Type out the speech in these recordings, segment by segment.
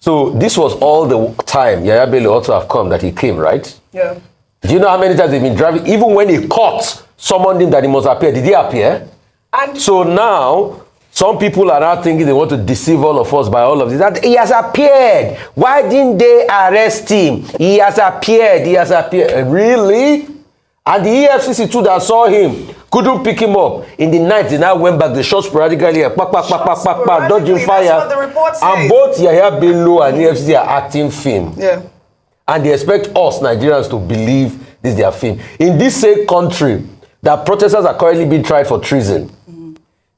So this was all the time Yahaya Bello ought to have come that he came, right? Yeah. Do you know how many times they've been driving? Even when he caught summoned him that he must appear, did he appear? And so now, some people are now thinking they want to deceive all of us by all of this. That he has appeared. Why didn't they arrest him? He has appeared. He has appeared. Really? And the EFCC too that saw him couldn't pick him up. In the night, they now went back. They shot sporadically, dodging fire. And both Yahaya Bello and EFCC are acting film. Yeah. And they expect us, Nigerians, to believe this is their film. In this same country, that protesters are currently being tried for treason.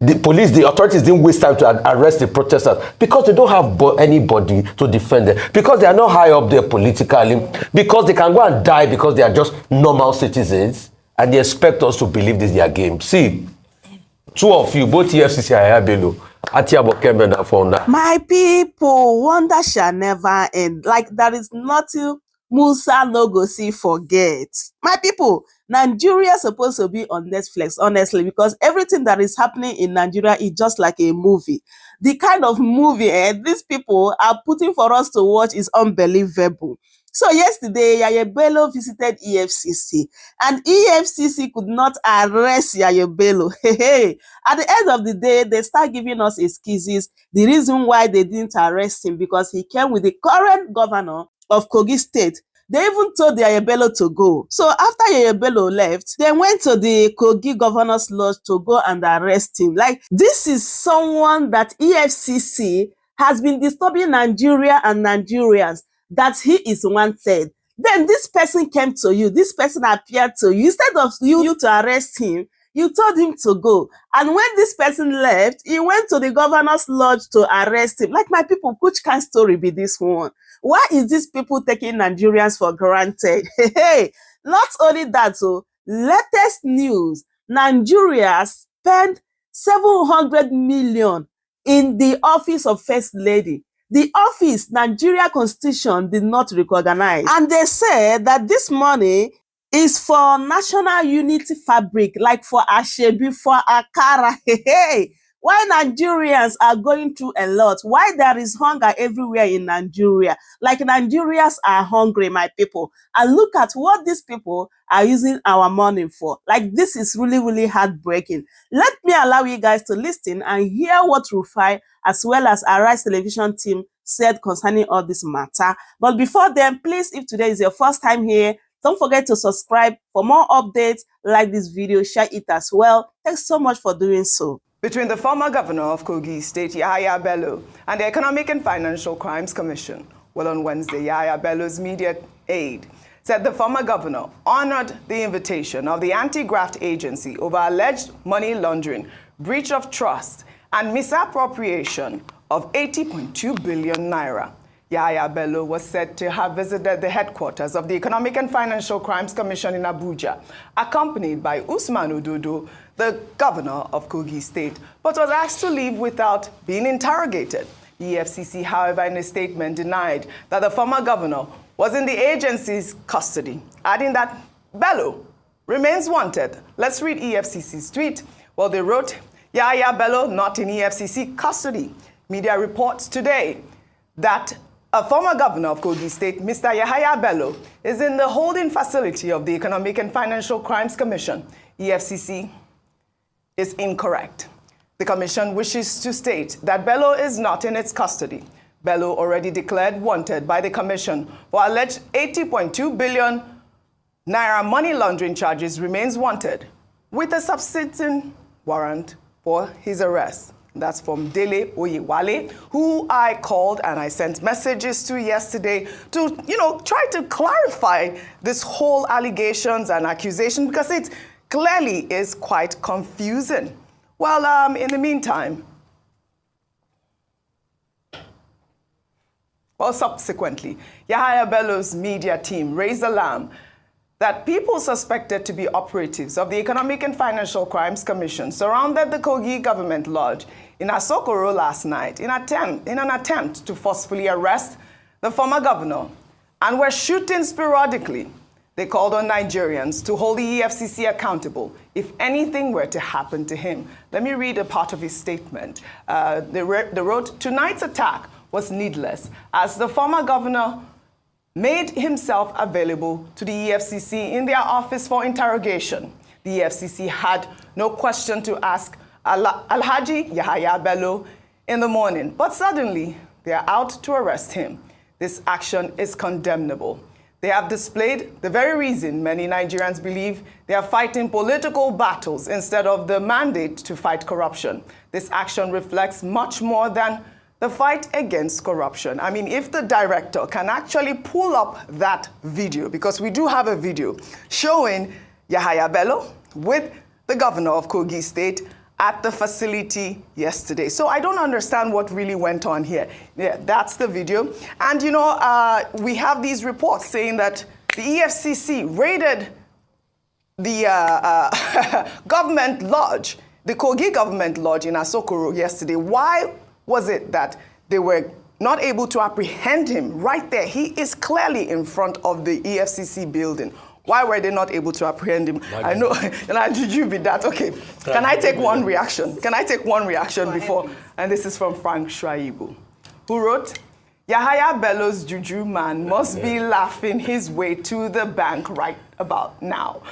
The police, the authorities didn't waste time to arrest the protesters because they don't have anybody to defend them, because they are not high up there politically, because they can go and die because they are just normal citizens, and they expect us to believe this is their game. See, two of you, both EFCC and Yahaya Bello, my people, wonder shall never end. Like there is nothing Musa no go see forget. My people, Nigeria is supposed to be on Netflix, honestly, because everything that is happening in Nigeria is just like a movie. The kind of movie these people are putting for us to watch is unbelievable. So yesterday, Yahaya Bello visited EFCC, and EFCC could not arrest Yahaya Bello. At the end of the day, they start giving us excuses. The reason why they didn't arrest him because he came with the current governor of Kogi State. They even told Yahaya Bello to go. So after Yahaya Bello left, they went to the Kogi Governor's Lodge to go and arrest him. Like, this is someone that EFCC has been disturbing Nigeria and Nigerians, that he is wanted. Then this person came to you, this person appeared to you. Instead of you to arrest him, you told him to go. And when this person left, he went to the Governor's Lodge to arrest him. Like, my people, which kind of story be this one? Why is these people taking Nigerians for granted? Not only that, so latest news, Nigeria spent 700 million in the office of First Lady. The office, Nigeria Constitution did not recognize. And they said that this money is for national unity fabric, like for Ashebi, for Akara. Why Nigerians are going through a lot? Why there is hunger everywhere in Nigeria? Like, Nigerians are hungry, my people. And look at what these people are using our money for. Like, this is really, really heartbreaking. Let me allow you guys to listen and hear what Rufai as well as Arise television team said concerning all this matter. But before then, please, if today is your first time here, don't forget to subscribe for more updates. Like this video, share it as well. Thanks so much for doing so. Between the former governor of Kogi State, Yahaya Bello, and the Economic and Financial Crimes Commission. Well, on Wednesday, Yahaya Bello's media aide said the former governor honored the invitation of the anti-graft agency over alleged money laundering, breach of trust, and misappropriation of 80.2 billion naira. Yahaya Bello was said to have visited the headquarters of the Economic and Financial Crimes Commission in Abuja, accompanied by Usman Ododo, the governor of Kogi State, but was asked to leave without being interrogated. The EFCC, however, in a statement denied that the former governor was in the agency's custody, adding that Bello remains wanted. Let's read EFCC's tweet. Well, they wrote, Yahaya Bello not in EFCC custody. Media reports today that a former governor of Kogi State, Mr. Yahaya Bello, is in the holding facility of the Economic and Financial Crimes Commission. EFCC is incorrect. The commission wishes to state that Bello is not in its custody. Bello, already declared wanted by the commission for alleged 80.2 billion naira money laundering charges, remains wanted with a subsisting warrant for his arrest. That's from Dele Oyewale, who I called and I sent messages to yesterday to, try to clarify this whole allegations and accusation, because it clearly is quite confusing. Well, in the meantime, subsequently, Yahaya Bello's media team raised alarm that people suspected to be operatives of the Economic and Financial Crimes Commission surrounded the Kogi government lodge in Asokoro last night in an attempt to forcefully arrest the former governor, and were shooting sporadically. They called on Nigerians to hold the EFCC accountable if anything were to happen to him. Let me read a part of his statement. They wrote, tonight's attack was needless, as the former governor made himself available to the EFCC in their office for interrogation. The EFCC had no question to ask Alhaji Yahaya Bello in the morning, but suddenly they are out to arrest him. This action is condemnable. They have displayed the very reason many Nigerians believe they are fighting political battles instead of the mandate to fight corruption. This action reflects much more than the fight against corruption. I mean, if the director can actually pull up that video, because we do have a video showing Yahaya Bello with the governor of Kogi State at the facility yesterday. So I don't understand what really went on here. Yeah, that's the video. And, you know, we have these reports saying that the EFCC raided the government lodge, the Kogi government lodge in Asokoro yesterday. Why was it that they were not able to apprehend him right there? He is clearly in front of the EFCC building. Why were they not able to apprehend him? I know, and did you be that? Okay, can I take one reaction? Can I take one reaction before? And this is from Frank Shaibu, who wrote, Yahaya Bello's juju man must be laughing his way to the bank right about now.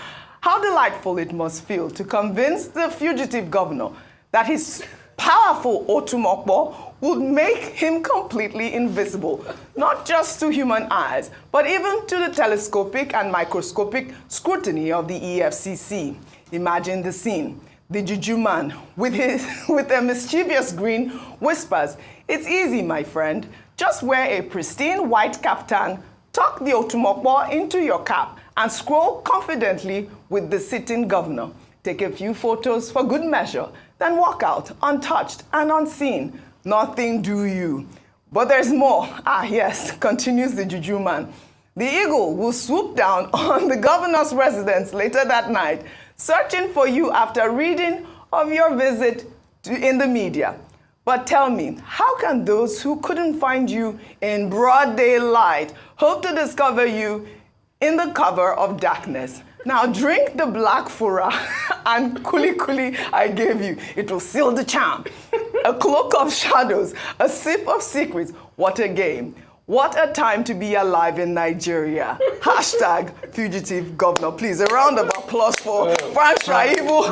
How delightful it must feel to convince the fugitive governor that his powerful Otumokbo would make him completely invisible, not just to human eyes, but even to the telescopic and microscopic scrutiny of the EFCC. Imagine the scene. The juju man, with a mischievous grin, whispers, "It's easy, my friend. Just wear a pristine white kaftan, tuck the Otumokbo into your cap, and scroll confidently with the sitting governor. Take a few photos for good measure, then walk out untouched and unseen. Nothing do you." But there's more. Ah, yes, continues the juju man. The eagle will swoop down on the governor's residence later that night, searching for you after reading of your visit in the media. But tell me, how can those who couldn't find you in broad daylight hope to discover you in the cover of darkness? Now drink the black fura and kuli kuli I gave you. It will seal the charm. A cloak of shadows, a sip of secrets. What a game. What a time to be alive in Nigeria. Hashtag fugitive governor. Please, a round of applause for Frank Shaibu.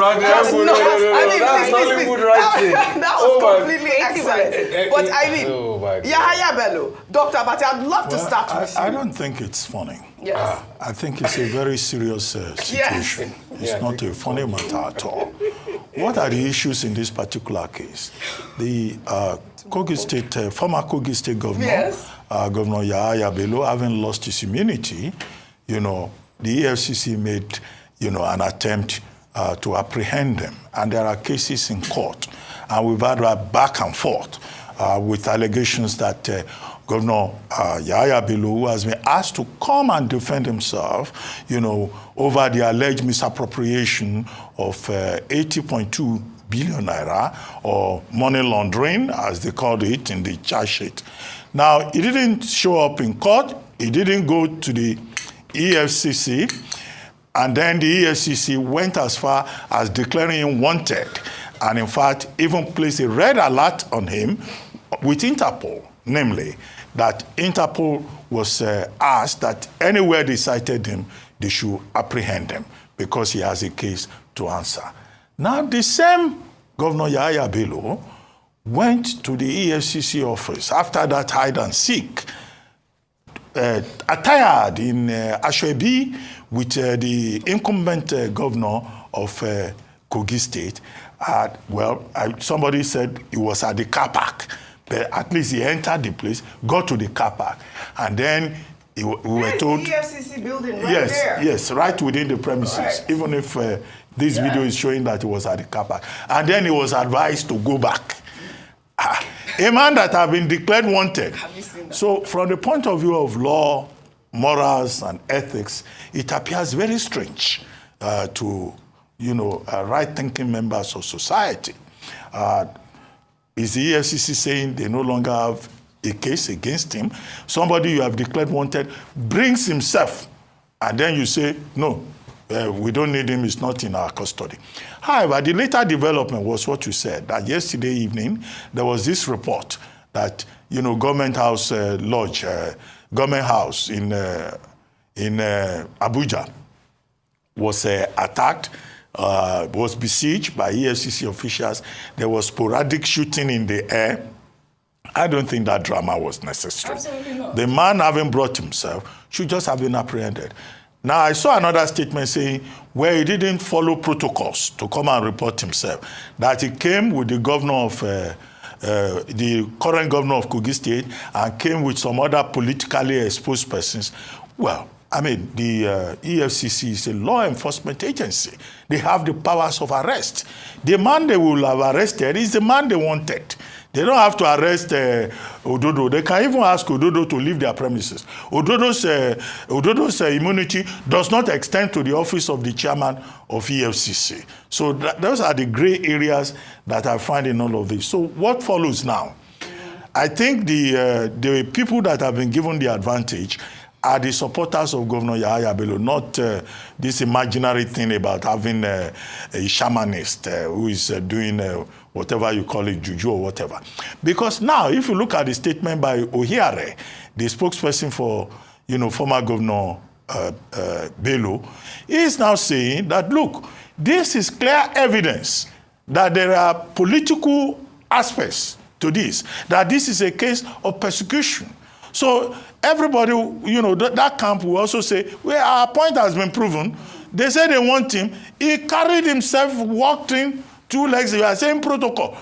That was completely excellent. But I mean, Yahaya Bello, Dr. Abati, I'd love to start with you. I don't think it's funny. Yes. I think it's a very serious situation. Yes. It's not a funny matter at all. What are the issues in this particular case? The Kogi State, former Kogi State governor, yes. Governor Yahaya Bello, having lost his immunity, the EFCC made, an attempt to apprehend them. And there are cases in court. And we've had a back and forth with allegations that Governor Yahaya Bello, who has been asked to come and defend himself, over the alleged misappropriation of 80.2 billion naira, or money laundering, as they called it in the charge sheet. Now, he didn't show up in court. He didn't go to the EFCC. And then the EFCC went as far as declaring him wanted. And in fact, even placed a red alert on him with Interpol, namely, that Interpol was asked that anywhere they cited him, they should apprehend him because he has a case to answer. Now, the same Governor Yahaya Bello went to the EFCC office after that hide and seek, attired in Ashwebi with the incumbent governor of Kogi State. Somebody said he was at the car park. But at least he entered the place, got to the car park, and then we were told... the EFCC building right there. Yes, right within the premises, right. Even if this video is showing that he was at the car park. And then he was advised to go back. A man that had been declared wanted. Have you seen that? So from the point of view of law, morals, and ethics, it appears very strange to, right-thinking members of society. Is the EFCC saying they no longer have a case against him? Somebody you have declared wanted brings himself, and then you say, no, we don't need him, he's not in our custody. However, the later development was what you said, that yesterday evening, there was this report that government house lodge, government house in Abuja was attacked, was besieged by EFCC officials. There was sporadic shooting in the air. I don't think that drama was necessary. Absolutely not. The man, having brought himself, should just have been apprehended. Now, I saw another statement saying where he didn't follow protocols to come and report himself, that he came with the governor of, the current governor of Kogi State, and came with some other politically exposed persons. Well, I mean, the EFCC is a law enforcement agency. They have the powers of arrest. The man they will have arrested is the man they wanted. They don't have to arrest Ododo. They can even ask Ododo to leave their premises. Ododo's immunity does not extend to the office of the chairman of EFCC. So those are the gray areas that I find in all of this. So what follows now? I think the people that have been given the advantage are the supporters of Governor Yahaya Bello, not this imaginary thing about having a shamanist who is doing whatever you call it, juju or whatever. Because now, if you look at the statement by Ohiare, the spokesperson for, former Governor Bello, he is now saying that, look, this is clear evidence that there are political aspects to this, that this is a case of persecution. So everybody, that camp will also say, well, our point has been proven. They say they want him. He carried himself, walked in 2 legs. They are saying protocol.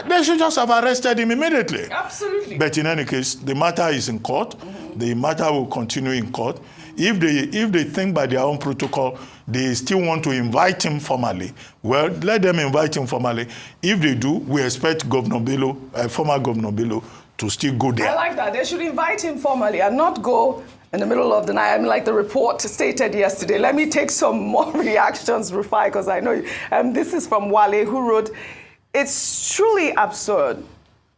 They should just have arrested him immediately. Absolutely. But in any case, the matter is in court. The matter will continue in court. If they think by their own protocol, they still want to invite him formally, well, let them invite him formally. If they do, we expect Governor Bello, former Governor Bello, to still go there. I like that. They should invite him formally and not go in the middle of the night. I mean, like the report stated yesterday. Let me take some more reactions, Rufai, because I know you. This is from Wale, who wrote, "It's truly absurd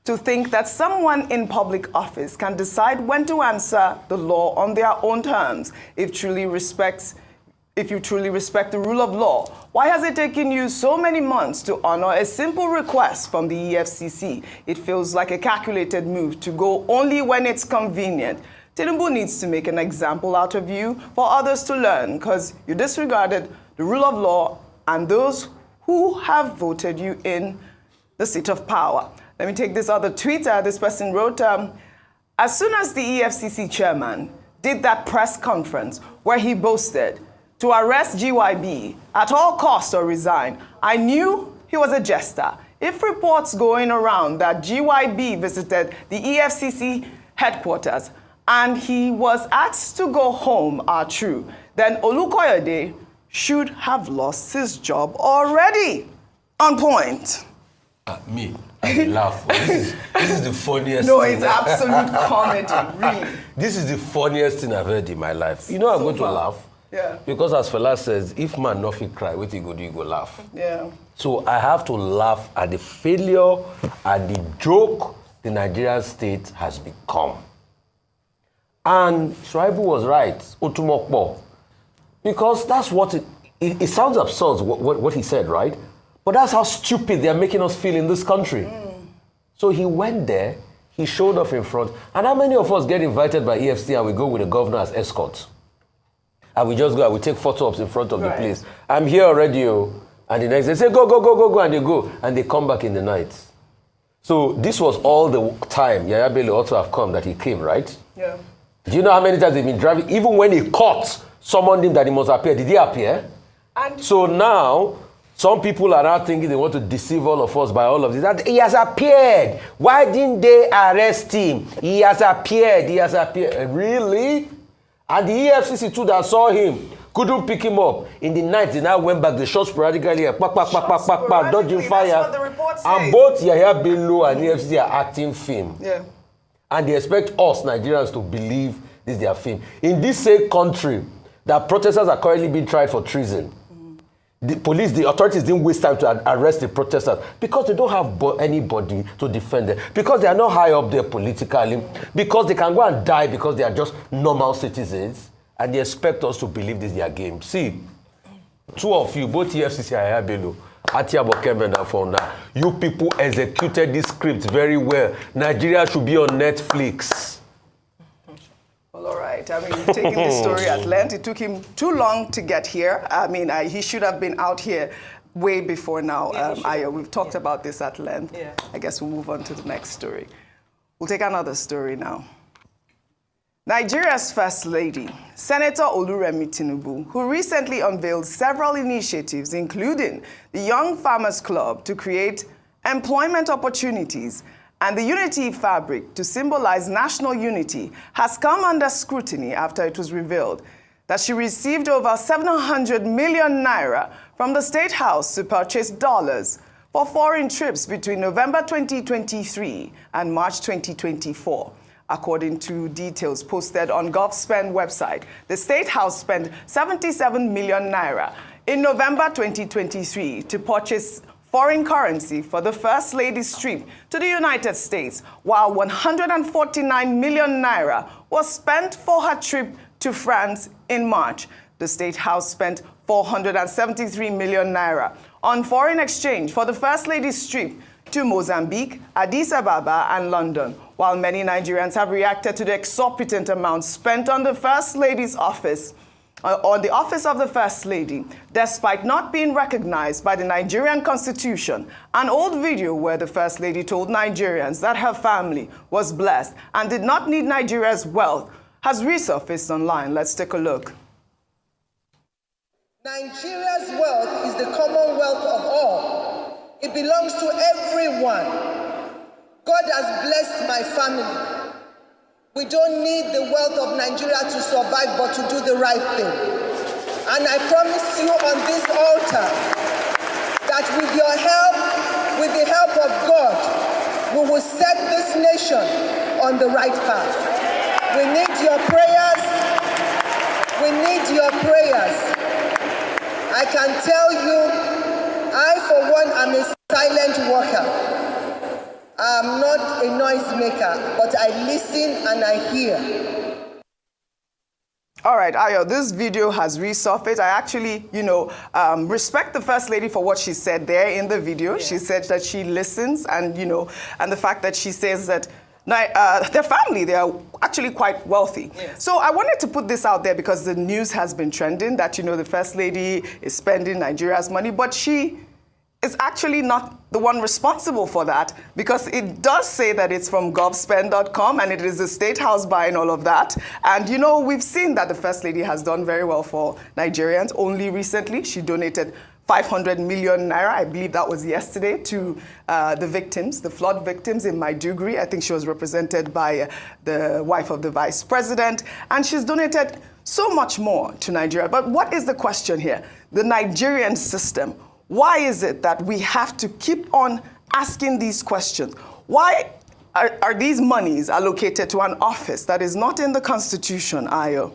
to think that someone in public office can decide when to answer the law on their own terms if you truly respect the rule of law. Why has it taken you so many months to honor a simple request from the EFCC? It feels like a calculated move to go only when it's convenient. Tinubu needs to make an example out of you for others to learn, because you disregarded the rule of law and those who have voted you in the seat of power." Let me take this other tweeter. This person wrote, "As soon as the EFCC chairman did that press conference where he boasted to arrest GYB at all costs or resign, I knew he was a jester. If reports going around that GYB visited the EFCC headquarters and he was asked to go home are true, then Olukoyede should have lost his job already." On point. Me, I laugh. This is the funniest No, thing. it's absolute comedy, really. This is the funniest thing I've heard in my life. I'm going to laugh. Yeah. Because as Fela says, if man nothing cry, what you go do, you go laugh. Yeah. So I have to laugh at the failure and the joke the Nigerian state has become. And Shuaibu was right, Otumokbo. Because that's what it sounds absurd what he said, right? But that's how stupid they're making us feel in this country. So he went there, he showed up in front. And how many of us get invited by EFC and we go with the governor as escorts? And we just go and we take photos in front of the place. I'm here already, and the next day say, go, and they go. And they come back in the night. So this was all the time Yahaya Bello ought to have come that he came, right? Yeah. Do you know how many times they've been driving? Even when he caught someone that he must appear, did he appear? And so now, some people are now thinking they want to deceive all of us by all of this. That he has appeared. Why didn't they arrest him? He has appeared. Really? And the EFCC too that saw him couldn't pick him up. In the night, they now went back. They shot sporadically, dodging fire. And both Yahaya Bello and EFCC are acting film. Yeah. And they expect us, Nigerians, to believe this is their film. In this same country, that protesters are currently being tried for treason. The authorities didn't waste time to arrest the protesters because they don't have anybody to defend them, because they are not high up there politically, because they can go and die because they are just normal citizens, and they expect us to believe this is their game. See, two of you, both EFCC and Yahaya Bello, You people executed this script very well. Nigeria should be on Netflix. Well, all right. I mean, we've taken this story at length. It took him too long to get here. I mean, he should have been out here way before now. Yeah, we've talked about this at length. Yeah. I guess we'll move on to the next story. We'll take another story now. Nigeria's First Lady, Senator Remi Tinubu, who recently unveiled several initiatives, including the Young Farmers Club to create employment opportunities and the unity fabric to symbolize national unity, has come under scrutiny after it was revealed that she received over 700 million naira from the State House to purchase dollars for foreign trips between November 2023 and March 2024. According to details posted on GovSpend website, the State House spent 77 million naira in November 2023 to purchase foreign currency for the First Lady's trip to the United States, while 149 million naira was spent for her trip to France in March. The State House spent 473 million naira on foreign exchange for the First Lady's trip to Mozambique, Addis Ababa, and London, while many Nigerians have reacted to the exorbitant amounts spent on the First Lady's office, on the office of the First Lady, despite not being recognized by the Nigerian Constitution. An old video where the First Lady told Nigerians that her family was blessed and did not need Nigeria's wealth has resurfaced online. Let's take a look. Nigeria's wealth is the commonwealth of all. It belongs to everyone. God has blessed my family. We don't need the wealth of Nigeria to survive, but to do the right thing. And I promise you on this altar that with your help, with the help of God, we will set this nation on the right path. We need your prayers. We need your prayers. I can tell you, I, for one, am a silent worker. I'm not a noisemaker, but I listen and I hear. All right, Ayo, this video has resurfaced. I actually, respect the First Lady for what she said there in the video. Yeah. She said that she listens and, and the fact that she says that their family, they are actually quite wealthy. Yeah. So I wanted to put this out there because the news has been trending that, the First Lady is spending Nigeria's money, but she is actually not the one responsible for that, because it does say that it's from govspend.com and it is the State House buying all of that. And we've seen that the First Lady has done very well for Nigerians. Only recently, she donated 500 million naira, I believe that was yesterday, to the victims, the flood victims in Maiduguri. I think she was represented by the wife of the Vice President, and she's donated so much more to Nigeria. But what is the question here? The Nigerian system. Why is it that we have to keep on asking these questions? Why are these monies allocated to an office that is not in the Constitution, Ayo?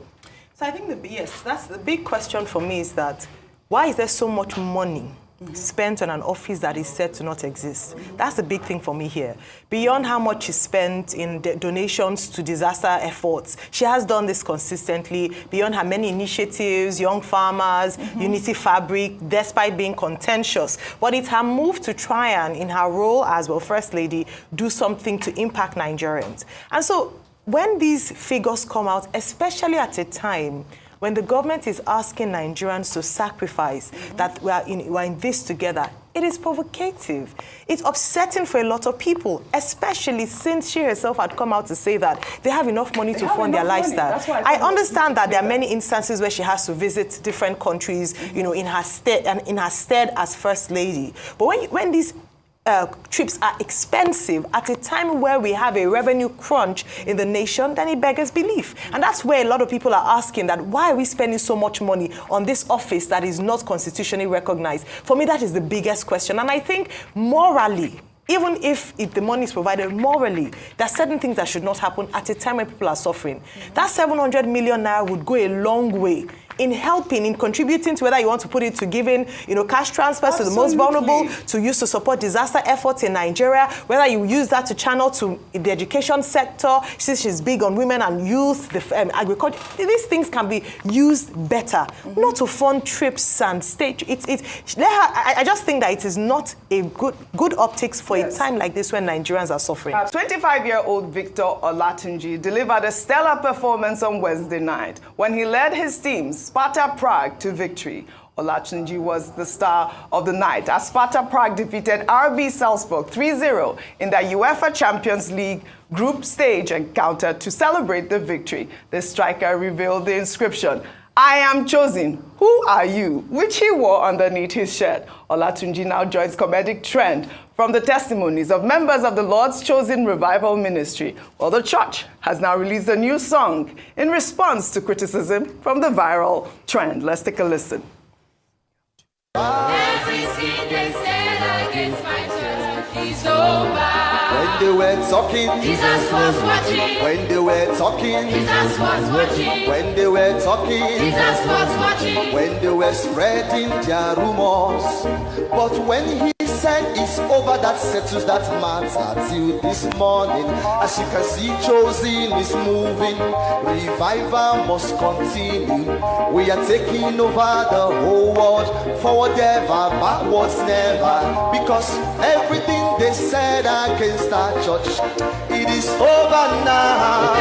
So I think, that's the big question for me, is that why is there so much money spent on an office that is said to not exist? That's the big thing for me here. Beyond how much is spent in donations to disaster efforts, she has done this consistently, beyond her many initiatives, young farmers, unity fabric, despite being contentious. But it's her move to try and, in her role as First Lady, do something to impact Nigerians. And so when these figures come out, especially at a time when the government is asking Nigerians to sacrifice, that we're in this together, it is provocative. It's upsetting for a lot of people, especially since she herself had come out to say that they have enough money to fund their lifestyle. I understand that there are many instances where she has to visit different countries, in her stead as First Lady. But when these trips are expensive at a time where we have a revenue crunch in the nation, then it beggars belief. And that's where a lot of people are asking that, why are we spending so much money on this office that is not constitutionally recognized? For me, that is the biggest question. And I think morally, even if the money is provided morally, there are certain things that should not happen at a time when people are suffering. That 700 million naira would go a long way in helping, in contributing to whether you want to put it to giving, cash transfers to the most vulnerable, to use to support disaster efforts in Nigeria, whether you use that to channel to the education sector. Since she's big on women and youth, the agriculture, these things can be used better, not to fund trips and stage. I just think that it is not a good optics for a time like this when Nigerians are suffering. 25-year-old Victor Olatunji delivered a stellar performance on Wednesday night when he led his team, Sparta Prague, to victory. Olatunji was the star of the night as Sparta Prague defeated RB Salzburg 3-0 in the UEFA Champions League group stage encounter to celebrate the victory. The striker revealed the inscription, "I am chosen, who are you?" which he wore underneath his shirt. Olatunji now joins comedic trend from the testimonies of members of the Lord's Chosen Revival Ministry. Well, the church has now released a new song in response to criticism from the viral trend. Let's take a listen. Everything they said against my church is over. When they were talking, Jesus was watching. when they were talking, Jesus was watching. when they were talking, Jesus was watching. when they were spreading their rumors. But when he said it's over, that settles that matter till this morning. As you can see, chosen is moving. Revival must continue. We are taking over the whole world, forward ever, backwards never. Because everything they said against our church, it is over now.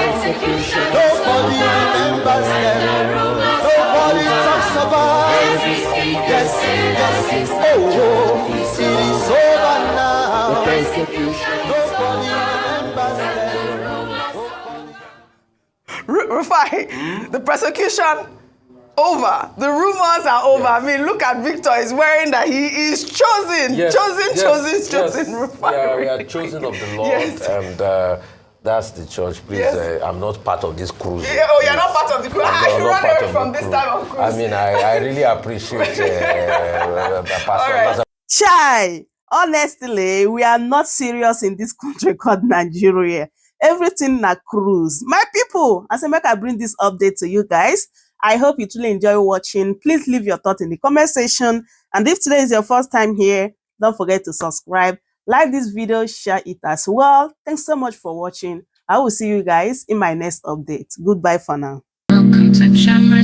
Nobody remembers them. Nobody talks about it. Yes, oh, it is over now. Nobody remembers them. Rufai, the persecution over. The rumors are over. I mean, look at Victor. He's wearing that he is chosen. Chosen. Rufai. Yeah, we are chosen of the Lord. Yes. And that's the church. Please, I'm not part of this cruise. Yeah, oh, you're not part of the cruise. I'm You not run part away of from the this cruise. time of cruise. I mean, I really appreciate Pastor. All right. Chai, honestly, we are not serious in this country called Nigeria. Everything na cruise. My people, as I make I bring this update to you guys, I hope you truly enjoy watching. Please leave your thoughts in the comment section. And if today is your first time here, don't forget to subscribe, like this video, share it as well. Thanks so much for watching. I will see you guys in my next update. Goodbye for now. Welcome to Channel